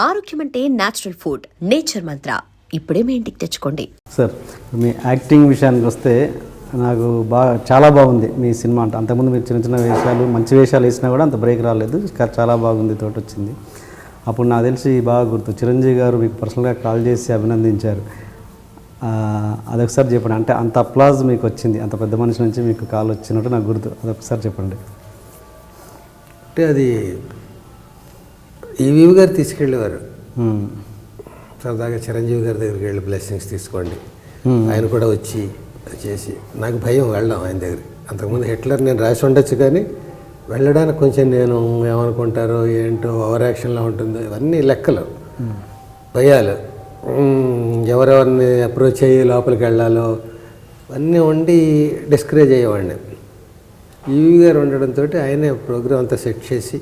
ఆరోగ్యం అంటే natural food, nature మంత్ర. ఇప్పుడే మీ ఇంటికి తెచ్చుకోండి. సార్, మీ యాక్టింగ్ విషయానికి వస్తే నాకు చాలా బాగుంది మీ సినిమా. అంటే అంతకుముందు మీరు చిన్న చిన్న వేషాలు, మంచి వేషాలు వేసినా కూడా అంత బ్రేక్ రాలేదు. చాలా బాగుంది, తోటి వచ్చింది. అప్పుడు నాకు తెలిసి బాగా గుర్తు, చిరంజీవి గారు మీకు పర్సనల్గా కాల్ చేసి అభినందించారు. అదొకసారి చెప్పండి. అంటే అంత అప్లాజ్ మీకు వచ్చింది, అంత పెద్ద మనిషి నుంచి మీకు కాల్ వచ్చినట్టు నాకు గుర్తు. అదొకసారి చెప్పండి. అంటే అది ఈవీవి గారు తీసుకెళ్ళేవారు. సరదాగా చిరంజీవి గారి దగ్గరికి వెళ్ళి బ్లెస్సింగ్స్ తీసుకోండి, ఆయన కూడా వచ్చి చేసి, నాకు భయం వెళ్ళడం ఆయన దగ్గరికి. అంతకుముందు హిట్లర్ నేను రాసి ఉండొచ్చు, కానీ వెళ్ళడానికి కొంచెం నేను ఏమనుకుంటారో ఏంటో, ఓవర్ యాక్షన్లో ఉంటుందో, ఇవన్నీ లెక్కలు, భయాలు, ఎవరెవరిని అప్రోచ్ అయ్యి లోపలికి వెళ్ళాలో అన్నీ ఉండి డిస్కరేజ్ అయ్యేవాడిని. ఈవీ గారు ఉండడంతో ఆయనే ప్రోగ్రాం అంతా సెట్ చేసి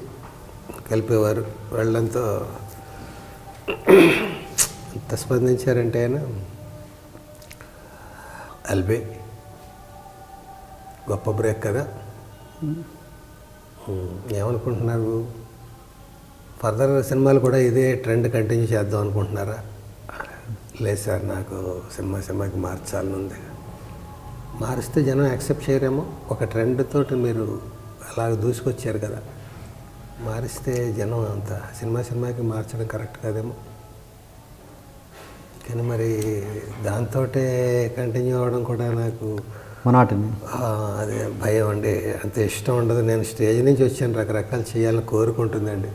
కలిపేవారు. వాళ్ళంతా ఎంత స్పందించారంటే ఆయన, ఎల్బీ గొప్ప బ్రేక్ కదా, ఏమనుకుంటున్నారు, ఫర్దర్ సినిమాలు కూడా ఇదే ట్రెండ్ కంటిన్యూ చేద్దాం అనుకుంటున్నారా? లేదు సార్, నాకు సినిమాకి మార్చాలని ఉంది. మారిస్తే జనం యాక్సెప్ట్ చేయరేమో. ఒక ట్రెండ్ తోటి మీరు అలాగ దూసుకొచ్చారు కదా, మారిస్తే జనం అంత సినిమాకి మార్చడం కరెక్ట్ కాదేమో. కానీ మరి దాంతో కంటిన్యూ అవ్వడం కూడా నాకు అదే భయం అండి. అంత ఇష్టం ఉండదు. నేను స్టేజ్ నుంచి వచ్చాను, రకరకాలు చేయాలని కోరుకుంటుందండి.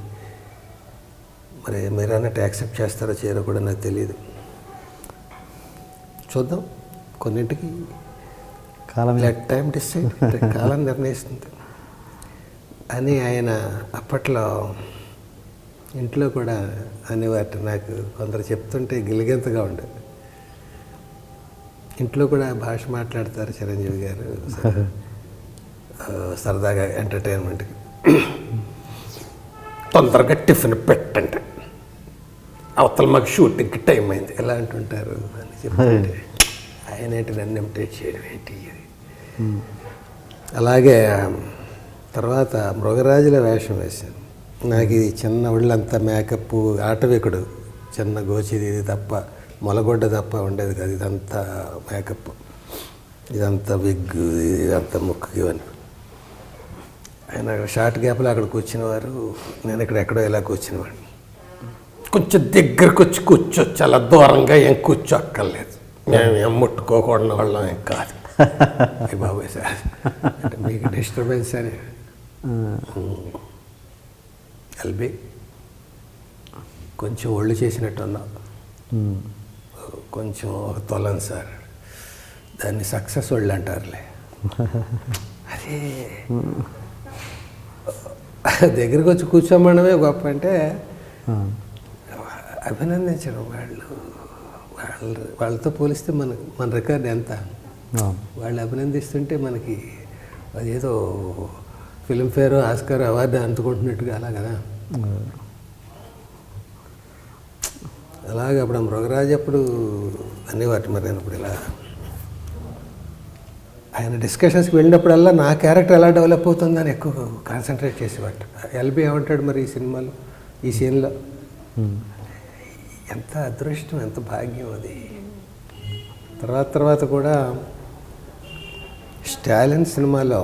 మరి మీరు అన్నట్టు యాక్సెప్ట్ చేస్తారో చేయరో కూడా నాకు తెలియదు. చూద్దాం, కొన్నింటికి కాలం లెట్ టైం డిసైడ్, కాలం నిర్ణయిస్తుంది అని ఆయన అప్పట్లో ఇంట్లో కూడా అనేవారు. నాకు కొందరు చెప్తుంటే గిలిగెంతగా ఉండేది. ఇంట్లో కూడా భాష మాట్లాడతారు చిరంజీవి గారు సరదాగా ఎంటర్టైన్మెంట్కి. తొందరగా టిఫిన్ పెట్టండి, అవతల మాకు షూటింగ్కి టైం అయింది, ఎలా అంటుంటారు అని చెప్తుంటే ఆయన ఏంటి నన్ను ఇమిటేట్ చేయడం ఏంటి అది. అలాగే తర్వాత మృగరాజుల వేషం వేశాను. నాకు ఇది చిన్న ఒళ్ళంతా మేకప్, ఆటవికుడు, చిన్న గోచిది ఇది తప్ప, మొలగొడ్డ తప్ప ఉండేది కాదు. ఇదంతా మేకప్, ఇదంతా విగ్, ఇదంతా ముక్కుకి ఇవన్నీ. ఆయన షార్ట్ గ్యాప్లో అక్కడ కూర్చునేవారు, నేను ఎక్కడో ఇలా కూర్చునేవాడిని. కొంచెం దగ్గరకు వచ్చి కూర్చోచ్చు, చాలా దూరంగా ఏం కూర్చోక్కర్లేదు, మేము ఏం ముట్టుకోకూడని వాళ్ళం ఏం కాదు. బాబాయ్ సార్ అంటే మీకు డిస్టర్బెన్స్ అని. ఎల్బీ కొంచెం ఒళ్ళు చేసినట్టు ఉన్నావు, కొంచెం ఒక తొలం సార్, దాన్ని సక్సెస్ ఒళ్ళు అంటారులే. అదే దగ్గరికి వచ్చి కూర్చోమనమే గొప్ప అంటే అభినందించడం. వాళ్ళతో పోలిస్తే మన రికార్డ్ ఎంత, వాళ్ళు అభినందిస్తుంటే మనకి అదేదో ఫిల్మ్ఫేర్, ఆస్కార్ అవార్డు అందుకుంటున్నట్టుగా అలా కదా. అలాగే అప్పుడు మృగరాజు అప్పుడు అనేవాటి మరి నేను ఇప్పుడు ఇలా ఆయన డిస్కషన్స్కి వెళ్ళినప్పుడల్లా నా క్యారెక్టర్ ఎలా డెవలప్ అవుతుందని ఎక్కువ కాన్సన్ట్రేట్ చేసేవాట. ఎల్బీ ఏమంటాడు మరి ఈ సినిమాలో, ఈ సీన్లో, ఎంత అదృష్టం, ఎంత భాగ్యం అది. తర్వాత కూడా స్టాలిన్ సినిమాలో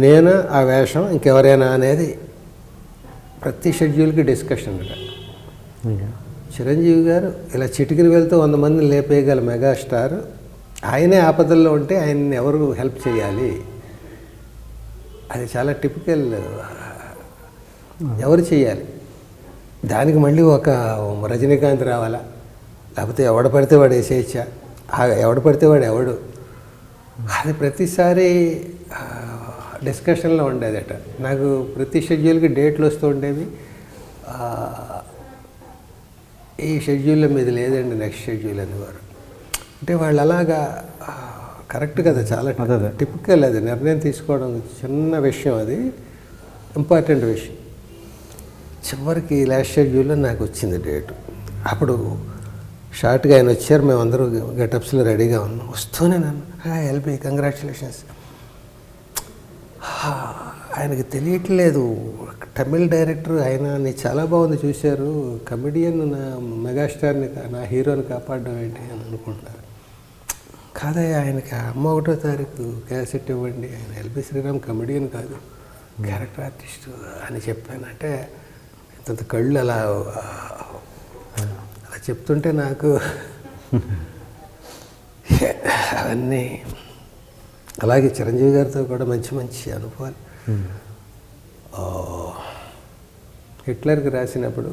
నేను ఆ వేషం ఇంకెవరైనా అనేది ప్రతి షెడ్యూల్కి డిస్కషన్ అంట. చిరంజీవి గారు ఇలా చిటికిన వెళ్తూ 100 మందిని లేపేయగల మెగాస్టార్, ఆయనే ఆపదల్లో ఉంటే ఆయన్ని ఎవరు హెల్ప్ చేయాలి, అది చాలా టిపికల్. ఎవరు చేయాలి దానికి? మళ్ళీ ఒక రజనీకాంత్ రావాలా, లేకపోతే ఎవడ పడితే వాడు వేసేయచ్చా, ఎవడ పడితే వాడు ఎవడు, అది ప్రతిసారి డిస్కషన్లో ఉండేదట. నాకు ప్రతి షెడ్యూల్కి డేట్లు వస్తూ ఉండేవి. ఈ షెడ్యూల్లో మీది లేదండి, నెక్స్ట్ షెడ్యూల్ అనేవారు. అంటే వాళ్ళు అలాగా కరెక్ట్ కదా, చాలా టిపికల్. అది నిర్ణయం తీసుకోవడం చిన్న విషయం, అది ఇంపార్టెంట్ విషయం. చివరికి లాస్ట్ షెడ్యూల్లో నాకు వచ్చింది డేటు. అప్పుడు షార్ట్గా ఆయన వచ్చారు, మేమందరూ గెటప్స్లో రెడీగా ఉన్నాం. వస్తూనే నన్ను ఎల్బీ కంగ్రాచులేషన్స్, ఆయనకి తెలియట్లేదు. తమిళ్ డైరెక్టర్ ఆయన నీ చాలా బాగుంది చూశారు, కమెడియన్ నా మెగాస్టార్ని నా హీరోని కాపాడడం ఏంటి అని అనుకుంటున్నారు. కాదయ్యా, ఆయనకి అమ్మ 1వ తారీఖు క్యాసెట్ ఇవ్వండి, ఆయన ఎల్బి శ్రీరామ్ కమెడియన్ కాదు క్యారెక్టర్ ఆర్టిస్టు అని చెప్పానంటే ఇంత కళ్ళు అలా చెప్తుంటే నాకు అవన్నీ. అలాగే చిరంజీవి గారితో కూడా మంచి మంచి అనుభవాలు. హిట్లర్కి రాసినప్పుడు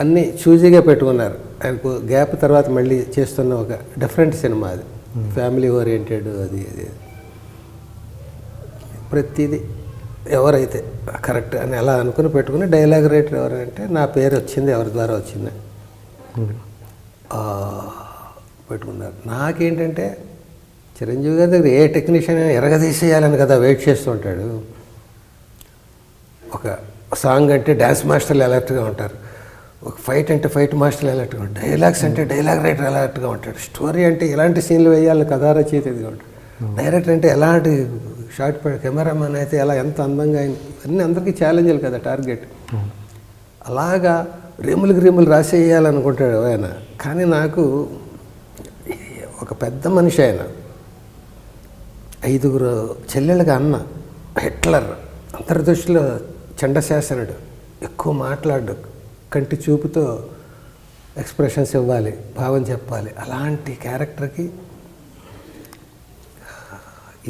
అన్నీ చూజీగా పెట్టుకున్నారు. ఆయనకు గ్యాప్ తర్వాత మళ్ళీ చేస్తున్న ఒక డిఫరెంట్ సినిమా అది, ఫ్యామిలీ ఓరియంటెడ్. అది ప్రతిదీ ఎవరైతే కరెక్ట్ అని అలా అనుకుని పెట్టుకుని డైలాగ్ రైటర్ ఎవరంటే నా పేరు వచ్చింది, ఎవరి ద్వారా వచ్చింది పెట్టుకున్నారు. నాకేంటంటే చిరంజీవి గారి దగ్గర ఏ టెక్నీషియన్ ఎరగదీసేయాలని కదా వెయిట్ చేస్తుంటాడు. ఒక సాంగ్ అంటే డ్యాన్స్ మాస్టర్లు అలర్ట్గా ఉంటారు, ఒక ఫైట్ అంటే ఫైట్ మాస్టర్లు అలర్ట్గా ఉంటారు, డైలాగ్స్ అంటే డైలాగ్ రైటర్ అలర్ట్గా ఉంటాడు, స్టోరీ అంటే ఎలాంటి సీన్లు వేయాలని కథా రచయిత ఇదిగా ఉంటాడు, డైరెక్టర్ అంటే ఎలాంటి షార్ట్ కెమెరామెన్ అయితే ఎలా ఎంత అందంగా అన్నీ అందరికీ ఛాలెంజ్లు కదా టార్గెట్. అలాగా రీములు రాసేయాలనుకుంటాడు ఆయన. కానీ నాకు ఒక పెద్ద మనిషి ఆయన, 5 చెల్లెళ్ళకి అన్న, హిట్లర్, అంతర్దృష్టిలో చండశాసనుడు, ఎక్కువ మాట్లాడు, కంటి చూపుతో ఎక్స్ప్రెషన్స్ ఇవ్వాలి, భావం చెప్పాలి. అలాంటి క్యారెక్టర్కి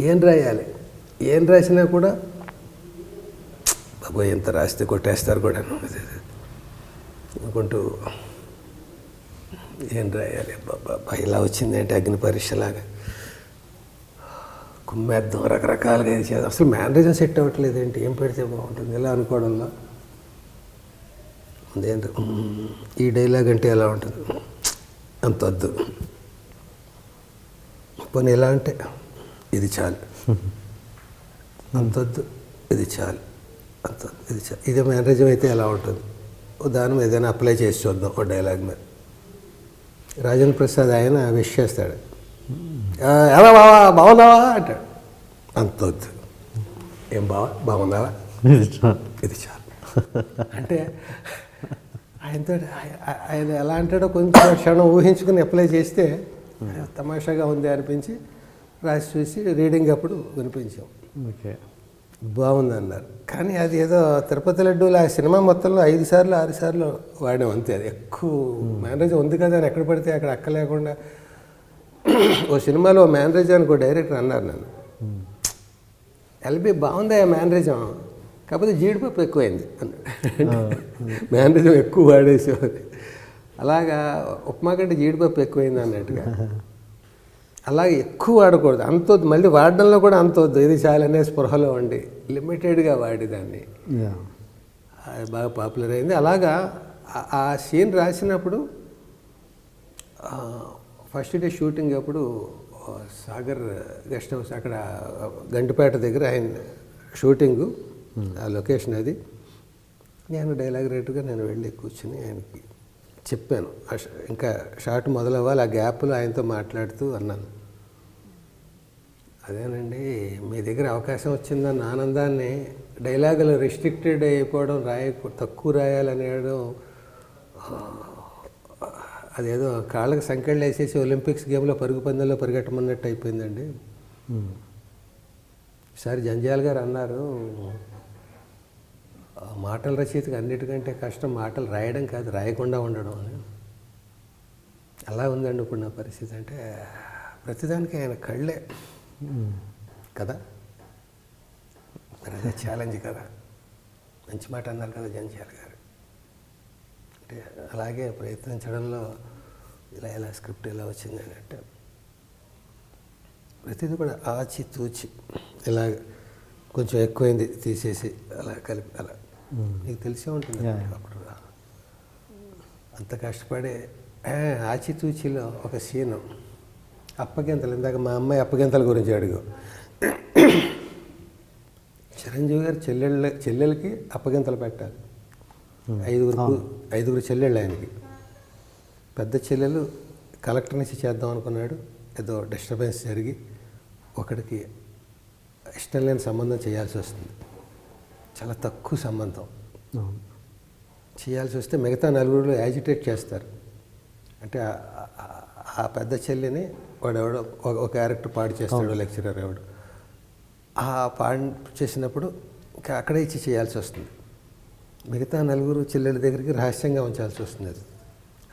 ఏం రాయాలి, ఏం రాసినా కూడా బాబోయ్ ఎంత రాస్తే కొట్టేస్తారు కూడా అనుకుంటూ ఏం రాయాలి బాబా ఇలా వచ్చింది అంటే అగ్ని పరీక్షలాగా కుమ్మేద్దాం, రకరకాలుగా చేద్దాం. అసలు మేనరిజం సెట్ అవ్వట్లేదు ఏంటి, ఏం పెడితే బాగుంటుంది ఇలా అనుకోవడంలో ఏంటో ఈ డైలాగ్ అంటే ఎలా ఉంటుంది అంత వద్దు, పోనీ ఎలా అంటే ఇది చాలు, అంతొద్దు ఇది చాలు, అంత ఇది చాలు. ఇదే మేనరిజం అయితే ఎలా ఉంటుంది, దాని మీద ఏదైనా అప్లై చేసి చూద్దాం ఓ డైలాగ్ మీద. రాజేంద్ర ప్రసాద్ ఆయన విష్ చేస్తాడు, ఎలా బావా బాగున్నావా అంటాడు, అంతొద్దు, ఏం బావా బాగున్నావా ఇది చాలు అంటే ఆయనతో ఆయన ఎలా అంటాడో కొంచెం క్షణం ఊహించుకుని అప్లై చేస్తే తమాషాగా ఉంది అనిపించి రాసి చూసి రీడింగ్ అప్పుడు వినిపించాం. ఓకే, బాగుంది అన్నారు. కానీ అది ఏదో తిరుపతి లడ్డూలు ఆ సినిమా మొత్తంలో 5 సార్లు 6 సార్లు వాడాం అంతే. అది ఎక్కువ మేనరేజ్ ఉంది కదా అని ఎక్కడ పడితే అక్కడ అక్క లేకుండా. ఓ సినిమాలో మేనరేజ్ అని ఒక డైరెక్టర్ అన్నారు నన్ను, ఎల్బి బాగుందా మేనరేజం, కాకపోతే జీడిపప్పు ఎక్కువైంది అన్నాడు. మేనరేజం ఎక్కువ వాడేసేవారు, అలాగా ఉప్మా కంటే జీడిపప్పు ఎక్కువైంది అన్నట్టుగా. అలాగే ఎక్కువ వాడకూడదు, అంతొద్దు, మళ్ళీ వాడడంలో కూడా అంతొద్దు, ఇది చాలనే స్పృహలో ఉండి లిమిటెడ్గా వాడేదాన్ని. అది బాగా పాపులర్ అయింది. అలాగా ఆ సీన్ రాసినప్పుడు ఫస్ట్ డే షూటింగ్ అప్పుడు సాగర్ గెస్ట్ హౌస్ అక్కడ గంటిపేట దగ్గర ఆయన షూటింగు, ఆ లొకేషన్ అది. నేను డైలాగ్ రైటర్గా నేను వెళ్ళి కూర్చుని ఆయనకి చెప్పాను, ఇంకా షార్ట్ మొదలవ్వాలి, ఆ గ్యాప్లో ఆయనతో మాట్లాడుతూ అన్నాను, అదేనండి మీ దగ్గర అవకాశం వచ్చిందన్న ఆనందాన్ని డైలాగులు రిస్ట్రిక్టెడ్ అయిపోవడం, తక్కువ రాయాలనేయడం, అదేదో కాళ్ళకి సంకెళ్ళు వేసేసి ఒలింపిక్స్ గేమ్లో పరుగు పందెంలో పరిగెట్టమన్నట్టు అయిపోయిందండి. ఈసారి జంజాల్ గారు అన్నారు, మాటల రచయితకి అన్నిటికంటే కష్టం మాటలు రాయడం కాదు, రాయకుండా ఉండడం అని. అలా ఉందండి ఇప్పుడు నా పరిస్థితి. అంటే ప్రతిదానికి ఆయన కళ్ళే కదా, మరి అదే ఛాలెంజ్ కదా. మంచి మాట అన్నారు కదా జంజాల్ గారు. అంటే అలాగే ప్రయత్నించడంలో ఇలా స్క్రిప్ట్ ఇలా వచ్చిందని అంటే ప్రతిదీ కూడా ఆచి తూచి ఇలా కొంచెం ఎక్కువైంది తీసేసి అలా కలిపి అలా నీకు తెలిసే ఉంటుంది. అప్పుడు అంత కష్టపడే ఆచితూచిలో ఒక సీను అప్పగింతలు, ఇందాక మా అమ్మాయి అప్పగింతల గురించి అడుగు. చిరంజీవి గారు చెల్లెలకి అప్పగింతలు పెట్టాలి. 5 చెల్లెళ్ళు ఆయనకి. పెద్ద చెల్లెలు కలెక్టర్ నుంచి చేద్దాం అనుకున్నాడు, ఏదో డిస్టర్బెన్స్ జరిగి ఒకడికి ఇష్టం లేని సంబంధం చేయాల్సి వస్తుంది. చాలా తక్కువ సంబంధం అవును. చేయాల్సి వస్తే మిగతా నలుగురు యాజిటేట్ చేస్తారు. అంటే ఆ పెద్ద చెల్లిని వాడెవడో ఒక క్యారెక్టర్ పాడు చేస్తాడు, లెక్చరర్ ఎవడు. ఆ పాడు చేసినప్పుడు ఇంకా అక్కడే ఇచ్చి చేయాల్సి వస్తుంది. మిగతా నలుగురు చెల్లెల దగ్గరికి రహస్యంగా ఉంచాల్సి వస్తుంది. అది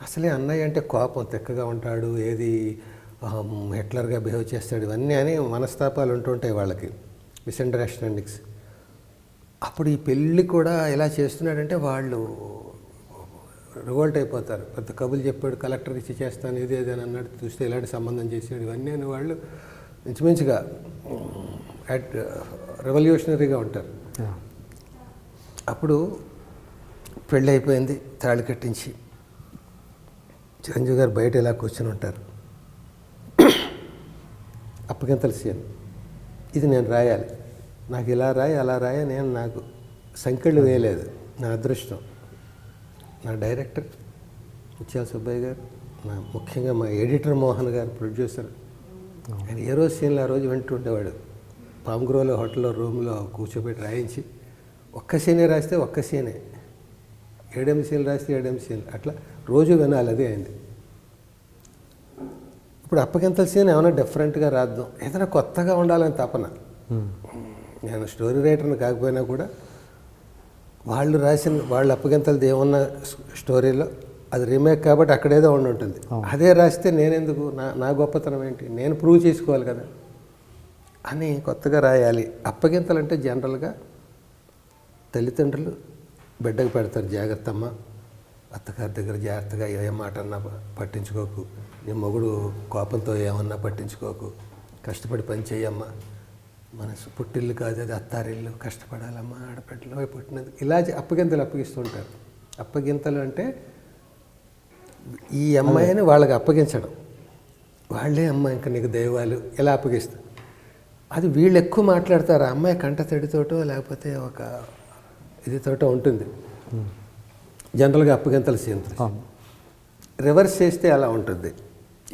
అసలే అన్నయ్య అంటే కోపం, తెక్కగా ఉంటాడు, ఏది హిట్లర్గా బిహేవ్ చేస్తాడు, ఇవన్నీ అని మనస్తాపాలు ఉంటుంటాయి వాళ్ళకి, మిస్అండర్స్టాండింగ్స్. అప్పుడు ఈ పెళ్ళి కూడా ఎలా చేస్తున్నాడంటే వాళ్ళు రివోల్ట్ అయిపోతారు. పెద్ద కబులు చెప్పాడు, కలెక్టర్ ఇచ్చి చేస్తాను, ఇది అని అన్నాడు, చూస్తే ఇలాంటి సంబంధం చేసాడు, ఇవన్నీ అని వాళ్ళు ఇంచుమించుగా రెవల్యూషనరీగా ఉంటారు. అప్పుడు పెళ్ళి అయిపోయింది, తాళి కట్టించి చిరంజీవి గారు బయట ఇలా కూర్చొని ఉంటారు. అప్పగింతల సీన్ ఇది నేను రాయాలి, నాకు ఇలా రాయి అలా రాయి, నేను నాకు సంఖ్యలు వేయలేదు, నా అదృష్టం. నా డైరెక్టర్ ముత్యాల సుబ్బయ్య గారు, నా ముఖ్యంగా మా ఎడిటర్ మోహన్ గారు, ప్రొడ్యూసర్, ఆయన ఏ రోజు సీన్లు ఆ రోజు వింటుండేవాడు. పామ్గ్రోలో హోటల్లో రూమ్లో కూర్చోబెట్టి రాయించి ఒక్క సీనే రాస్తే ఒక్క సీనే, 7 సీన్లు రాస్తే 7 సీన్లు, అట్లా రోజు వినాలి. అదే అయింది. ఇప్పుడు అప్పగింతల సీన్ ఏమైనా డిఫరెంట్గా రాద్దాం, ఏదైనా కొత్తగా ఉండాలని తపన. నేను స్టోరీ రైటర్ని కాకపోయినా కూడా వాళ్ళు రాసిన వాళ్ళు అప్పగింతలది ఏమన్నా స్టోరీలో అది రీమేక్ కాబట్టి అక్కడేదో ఉండి ఉంటుంది. అదే రాస్తే నేనెందుకు, నా గొప్పతనం ఏంటి, నేను ప్రూవ్ చేసుకోవాలి కదా అని కొత్తగా రాయాలి. అప్పగింతలు అంటే జనరల్గా తల్లిదండ్రులు బిడ్డకు పెడతారు, జాగ్రత్త అమ్మ, అత్తగారి దగ్గర జాగ్రత్తగా ఏ మాట అన్నా పట్టించుకోకు, నీ మొగుడు కోపంతో ఏమన్నా పట్టించుకోకు, కష్టపడి పని చేయమ్మా, మన పుట్టిల్లు కాదు అది అత్తారిల్లు, కష్టపడాలమ్మా, ఆడపిల్లలు పుట్టినది, ఇలా అప్పగింతలు అప్పగిస్తుంటారు. అప్పగింతలు అంటే ఈ అమ్మాయిని వాళ్ళకి అప్పగించడం, వాళ్ళే అమ్మ ఇంకా నీకు దైవాలు ఇలా అప్పగిస్తారు. అది వీళ్ళు ఎక్కువ మాట్లాడతారు. ఆ అమ్మాయి కంట తడితోటో లేకపోతే ఒక ఇదితోటో ఉంటుంది జనరల్గా అప్పగింతల సీన్. రివర్స్ చేస్తే అలా ఉంటుంది.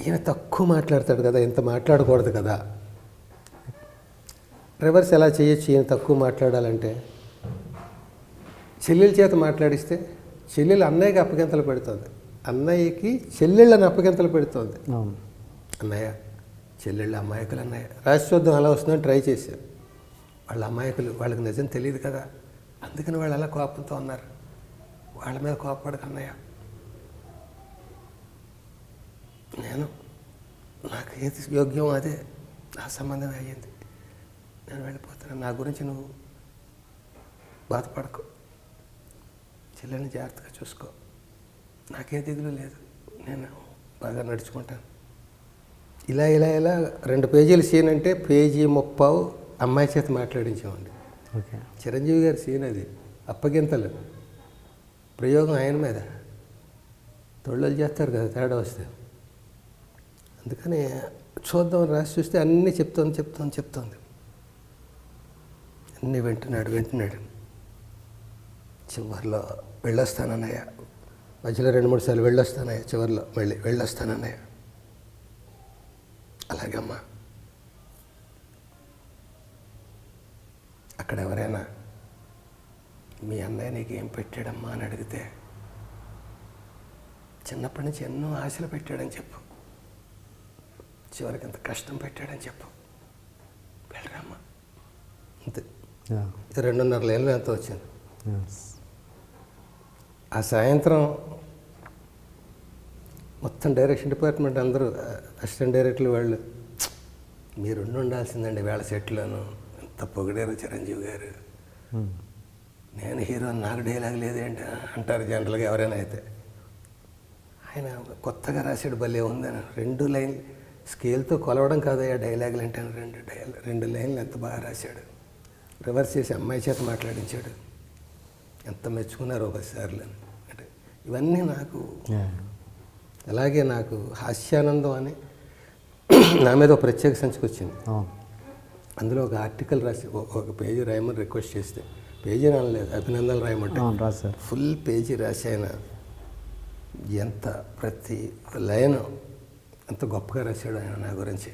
ఈయన తక్కువ మాట్లాడతాడు కదా, ఇంత మాట్లాడకూడదు కదా. రివర్స్ ఎలా చేయొచ్చు, ఈయన తక్కువ మాట్లాడాలంటే చెల్లెల చేత మాట్లాడిస్తే చెల్లెలు అన్నయ్యకి అప్పగింతలు పెడుతుంది, అన్నయ్యకి చెల్లెళ్ళని అప్పగింతలు పెడుతుంది. అన్నయ్య చెల్లెళ్ళు అమాయకులు, అన్నయ్య రాసి చూద్దాం అలా వస్తుందని ట్రై చేశారు. వాళ్ళ అమాయకులు, వాళ్ళకి నిజం తెలియదు కదా, అందుకని వాళ్ళు అలా కోపంతో ఉన్నారు. వాళ్ళ మీద కోపపడక అన్నయ్య, నాకు ఏది యోగ్యం అదే, నా సంబంధం అయ్యింది, నేను వెళ్ళిపోతాను, నా గురించి నువ్వు బాధపడకు, చెల్లెల్ని జాగ్రత్తగా చూసుకో, నాకే దిగులు లేదు, నేను బాగా నడుచుకుంటాను. ఇలా 2 పేజీల సీన్ అంటే 1.30 పేజీ అమ్మాయి చేత మాట్లాడించామండి. చిరంజీవి గారి సీన్ అది, అప్పగింతలు ప్రయోగం ఆయన మీద, తొళ్ళలు చేస్తారు కదా తేడా వస్తే. అందుకని చూద్దామని రాసి చూస్తే అన్నీ చెప్తోంది. అన్నీ వింటున్నాడు. చివరిలో వెళ్ళొస్తానన్నయ్య, మధ్యలో 2-3 సార్లు వెళ్ళొస్తానయ్య, చివరిలో మళ్ళీ వెళ్ళొస్తానన్నయ్య. అలాగే అమ్మా, అక్కడ ఎవరైనా మీ అన్నయ్య నీకేం పెట్టాడమ్మా అని అడిగితే చిన్నప్పటి నుంచి ఎన్నో ఆశలు పెట్టాడని చెప్పు, చివరికి ఎంత కష్టం పెట్టాడని చెప్పు, వెళ్ళరమ్మా అంతే. 2.5 లైన్లు ఎంత వచ్చింది. ఆ సాయంత్రం మొత్తం డైరెక్షన్ డిపార్ట్మెంట్ అందరూ, అసిస్టెంట్ డైరెక్టర్లు వాళ్ళు, మీరు ఉండాల్సిందండి వేళ సెట్లోను, ఎంత పొగిడారు చిరంజీవి గారు, నేను హీరో, నాకు డైలాగ్ లేదేంటి అంటారు జనరల్గా ఎవరైనా అయితే. ఆయన కొత్తగా రాసాడు, భలే ఉందని 2 లైన్లు స్కేల్తో కొలవడం కాదయ్యా డైలాగులు అంటే, 2 లైన్లు ఎంత బాగా రాశాడు. రివర్స్ చేసి అమ్మాయి చేత మాట్లాడించాడు, ఎంత మెచ్చుకున్నారు 10 సార్లు అంటే. ఇవన్నీ నాకు అలాగే నాకు హాస్యానందం అని నా మీద ఒక ప్రత్యేక సంచిక వచ్చింది. అందులో ఒక ఆర్టికల్ రాసి 1 పేజీ రాయమని రిక్వెస్ట్ చేస్తే, పేజీ రాయలేదు, అభినందనలు రాయమంటే ఫుల్ పేజీ రాసి ఆయన ఎంత ప్రతి లైన్ అంత గొప్పగా రాశాడు ఆయన నా గురించి.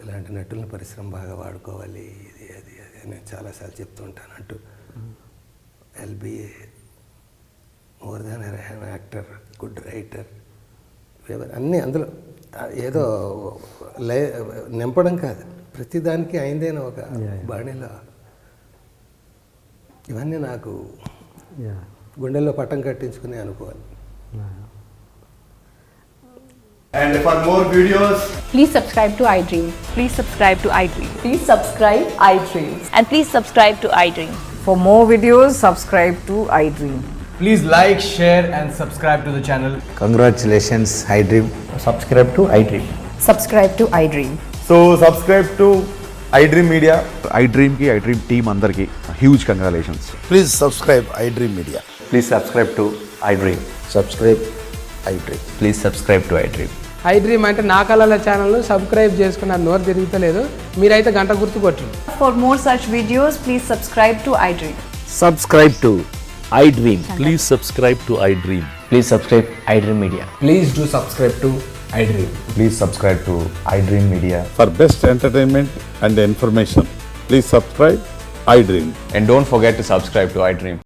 ఇలాంటి నటులను పరిశ్రమ బాగా వాడుకోవాలి, ఇది అది అది నేను చాలాసార్లు చెప్తూ ఉంటాను అంటూ. LB more than an actor, good writer, అన్నీ అందులో ఏదో నింపడం కాదు, ప్రతిదానికి అయిందైన ఒక బాణీలో. ఇవన్నీ నాకు గుండెల్లో పట్టం కట్టించుకుని అనుకోవాలి. And for more videos, Please subscribe to iDream. Please subscribe to iDream. Please subscribe iDream. And please subscribe to iDream. For more videos, subscribe to iDream. please like, share and subscribe to the channel. Congratulations, iDream. Subscribe to iDream. Subscribe to iDream. So subscribe to iDream Media. iDream ki iDream team అందరికి huge congratulations. Please subscribe iDream Media. Please subscribe to iDream. Subscribe iDream. Please subscribe to iDream. iDream అంటే నా కళల channel subscribe చేసుకున్న నోరు తిరుగుతలేదు, మీరైతే గంట గుర్తు కొట్టండి. For more such videos, please subscribe to iDream. Subscribe to iDream. Please subscribe to iDream. Please subscribe iDream Media. Please do subscribe to iDream. Please subscribe to iDream Media. For best entertainment and information, please subscribe iDream. And don't forget to subscribe to iDream.